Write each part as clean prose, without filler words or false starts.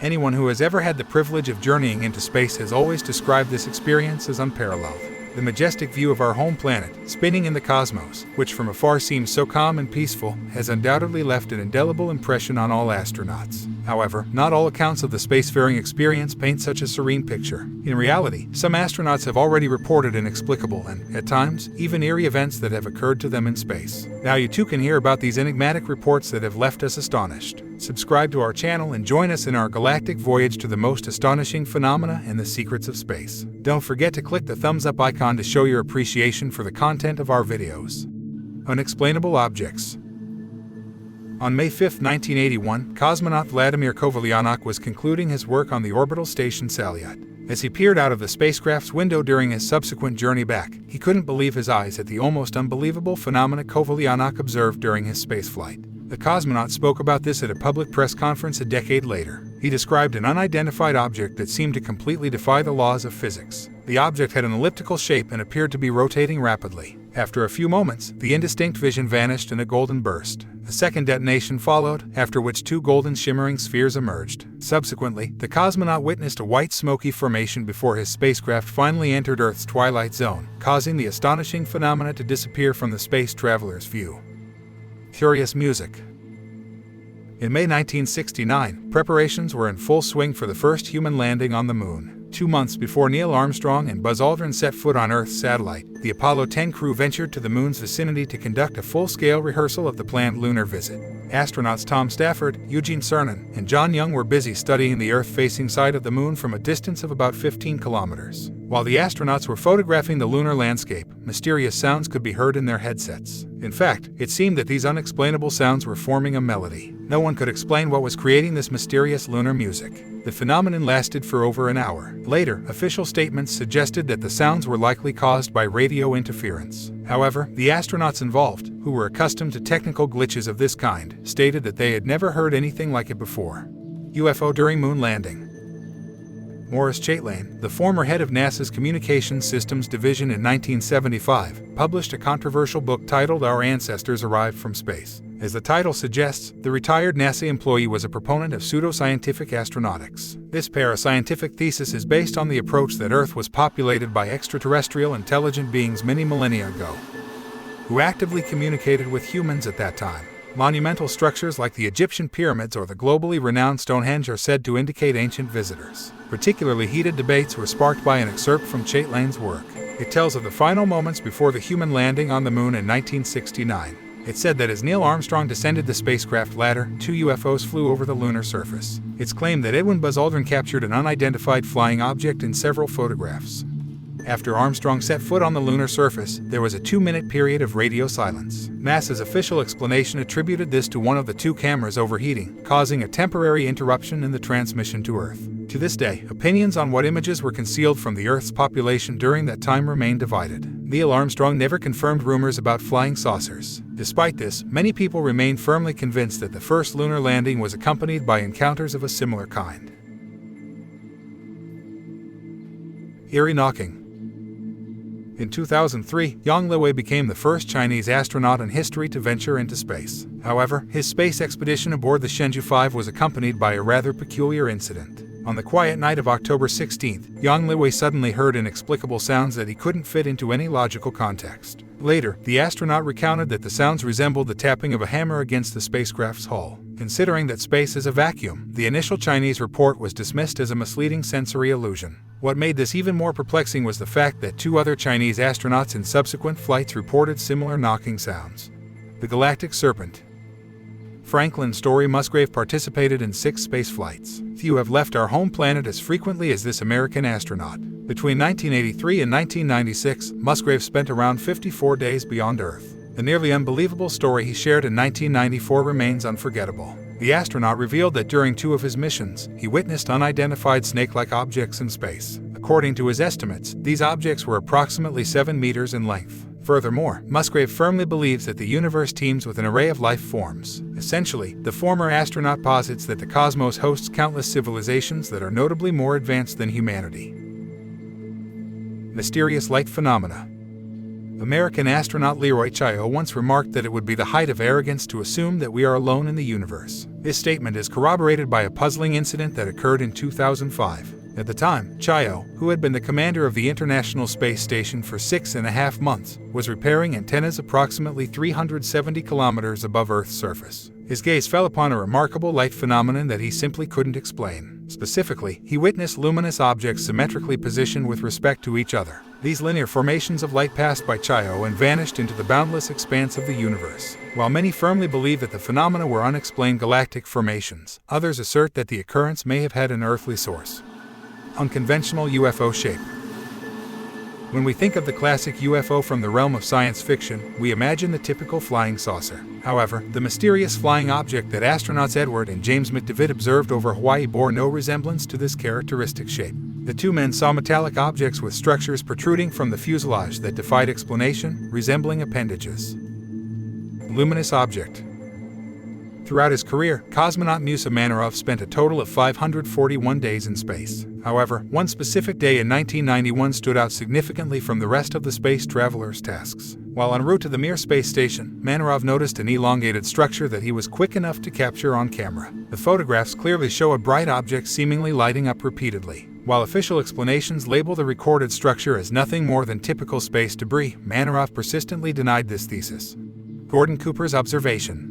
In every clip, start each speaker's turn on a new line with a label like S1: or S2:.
S1: Anyone who has ever had the privilege of journeying into space has always described this experience as unparalleled. The majestic view of our home planet, spinning in the cosmos, which from afar seems so calm and peaceful, has undoubtedly left an indelible impression on all astronauts. However, not all accounts of the spacefaring experience paint such a serene picture. In reality, some astronauts have already reported inexplicable and, at times, even eerie events that have occurred to them in space. Now you too can hear about these enigmatic reports that have left us astonished. Subscribe to our channel and join us in our galactic voyage to the most astonishing phenomena and the secrets of space. Don't forget to click the thumbs up icon to show your appreciation for the content of our videos. Unexplainable objects. On May 5, 1981, cosmonaut Vladimir Kovalyanok was concluding his work on the orbital station Salyut. As he peered out of the spacecraft's window during his subsequent journey back, he couldn't believe his eyes at the almost unbelievable phenomena Kovalyanok observed during his spaceflight. The cosmonaut spoke about this at a public press conference a decade later. He described an unidentified object that seemed to completely defy the laws of physics. The object had an elliptical shape and appeared to be rotating rapidly. After a few moments, the indistinct vision vanished in a golden burst. A second detonation followed, after which two golden shimmering spheres emerged. Subsequently, the cosmonaut witnessed a white smoky formation before his spacecraft finally entered Earth's twilight zone, causing the astonishing phenomena to disappear from the space traveler's view. Curious music. In May 1969, preparations were in full swing for the first human landing on the Moon. 2 months before Neil Armstrong and Buzz Aldrin set foot on Earth's satellite, the Apollo 10 crew ventured to the Moon's vicinity to conduct a full-scale rehearsal of the planned lunar visit. Astronauts Tom Stafford, Eugene Cernan, and John Young were busy studying the Earth-facing side of the Moon from a distance of about 15 kilometers. While the astronauts were photographing the lunar landscape, mysterious sounds could be heard in their headsets. In fact, it seemed that these unexplainable sounds were forming a melody. No one could explain what was creating this mysterious lunar music. The phenomenon lasted for over an hour. Later, official statements suggested that the sounds were likely caused by radio interference. However, the astronauts involved, who were accustomed to technical glitches of this kind, stated that they had never heard anything like it before. UFO during moon landing. Morris Chaitlane, the former head of NASA's Communications Systems Division in 1975, published a controversial book titled Our Ancestors Arrived from Space. As the title suggests, the retired NASA employee was a proponent of pseudoscientific astronautics. This parascientific thesis is based on the approach that Earth was populated by extraterrestrial intelligent beings many millennia ago, who actively communicated with humans at that time. Monumental structures like the Egyptian pyramids or the globally renowned Stonehenge are said to indicate ancient visitors. Particularly heated debates were sparked by an excerpt from Chaitlane's work. It tells of the final moments before the human landing on the Moon in 1969. It said that as Neil Armstrong descended the spacecraft ladder, 2 UFOs flew over the lunar surface. It's claimed that Edwin Buzz Aldrin captured an unidentified flying object in several photographs. After Armstrong set foot on the lunar surface, there was a 2-minute period of radio silence. NASA's official explanation attributed this to one of the 2 cameras overheating, causing a temporary interruption in the transmission to Earth. To this day, opinions on what images were concealed from the Earth's population during that time remain divided. Neil Armstrong never confirmed rumors about flying saucers. Despite this, many people remain firmly convinced that the first lunar landing was accompanied by encounters of a similar kind. Eerie knocking. In 2003, Yang Liwei became the first Chinese astronaut in history to venture into space. However, his space expedition aboard the Shenzhou 5 was accompanied by a rather peculiar incident. On the quiet night of October 16th, Yang Liwei suddenly heard inexplicable sounds that he couldn't fit into any logical context. Later, the astronaut recounted that the sounds resembled the tapping of a hammer against the spacecraft's hull. Considering that space is a vacuum, the initial Chinese report was dismissed as a misleading sensory illusion. What made this even more perplexing was the fact that 2 other Chinese astronauts in subsequent flights reported similar knocking sounds. The Galactic Serpent. Franklin Story Musgrave participated in 6 space flights. Few have left our home planet as frequently as this American astronaut. Between 1983 and 1996, Musgrave spent around 54 days beyond Earth. The nearly unbelievable story he shared in 1994 remains unforgettable. The astronaut revealed that during 2 of his missions, he witnessed unidentified snake-like objects in space. According to his estimates, these objects were approximately 7 meters in length. Furthermore, Musgrave firmly believes that the universe teems with an array of life forms. Essentially, the former astronaut posits that the cosmos hosts countless civilizations that are notably more advanced than humanity. Mysterious light phenomena. American astronaut Leroy Chiao once remarked that it would be the height of arrogance to assume that we are alone in the universe. This statement is corroborated by a puzzling incident that occurred in 2005. At the time, Chiao, who had been the commander of the International Space Station for 6.5 months, was repairing antennas approximately 370 kilometers above Earth's surface. His gaze fell upon a remarkable light phenomenon that he simply couldn't explain. Specifically, he witnessed luminous objects symmetrically positioned with respect to each other. These linear formations of light passed by Chiao and vanished into the boundless expanse of the universe. While many firmly believe that the phenomena were unexplained galactic formations, others assert that the occurrence may have had an earthly source. Unconventional UFO shape. When we think of the classic UFO from the realm of science fiction, we imagine the typical flying saucer. However, the mysterious flying object that astronauts Edward and James McDavid observed over Hawaii bore no resemblance to this characteristic shape. The two men saw metallic objects with structures protruding from the fuselage that defied explanation, resembling appendages. Luminous object. Throughout his career, cosmonaut Musa Manarov spent a total of 541 days in space. However, one specific day in 1991 stood out significantly from the rest of the space traveler's tasks. While en route to the Mir space station, Manarov noticed an elongated structure that he was quick enough to capture on camera. The photographs clearly show a bright object seemingly lighting up repeatedly. While official explanations label the recorded structure as nothing more than typical space debris, Manarov persistently denied this thesis. Gordon Cooper's observation.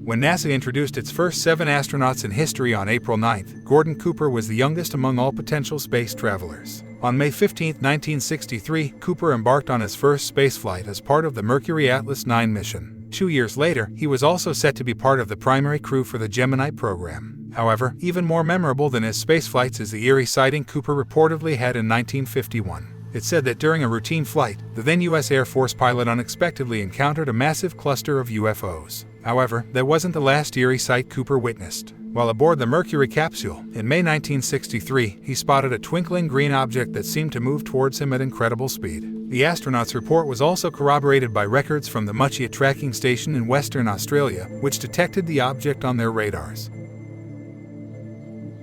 S1: When NASA introduced its first 7 astronauts in history on April 9, Gordon Cooper was the youngest among all potential space travelers. On May 15, 1963, Cooper embarked on his first spaceflight as part of the Mercury Atlas 9 mission. 2 years later, he was also set to be part of the primary crew for the Gemini program. However, even more memorable than his spaceflights is the eerie sighting Cooper reportedly had in 1951. It's said that during a routine flight, the then U.S. Air Force pilot unexpectedly encountered a massive cluster of UFOs. However, that wasn't the last eerie sight Cooper witnessed. While aboard the Mercury capsule, in May 1963, he spotted a twinkling green object that seemed to move towards him at incredible speed. The astronaut's report was also corroborated by records from the Mutchia tracking station in Western Australia, which detected the object on their radars.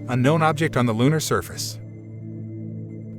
S1: Unknown object on the lunar surface.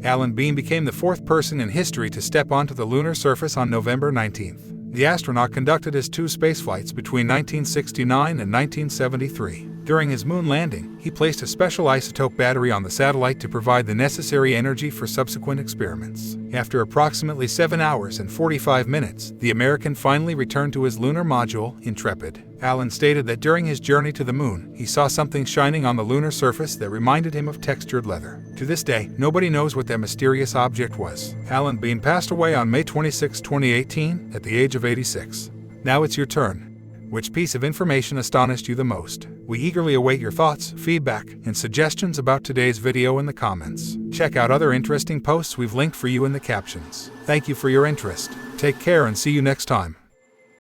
S1: Alan Bean became the 4th person in history to step onto the lunar surface on November 19. The astronaut conducted his 2 spaceflights between 1969 and 1973. During his moon landing, he placed a special isotope battery on the satellite to provide the necessary energy for subsequent experiments. After approximately 7 hours and 45 minutes, the American finally returned to his lunar module, Intrepid. Alan stated that during his journey to the moon, he saw something shining on the lunar surface that reminded him of textured leather. To this day, nobody knows what that mysterious object was. Alan Bean passed away on May 26, 2018, at the age of 86. Now it's your turn. Which piece of information astonished you the most? We eagerly await your thoughts, feedback, and suggestions about today's video in the comments. Check out other interesting posts we've linked for you in the captions. Thank you for your interest. Take care and see you next time.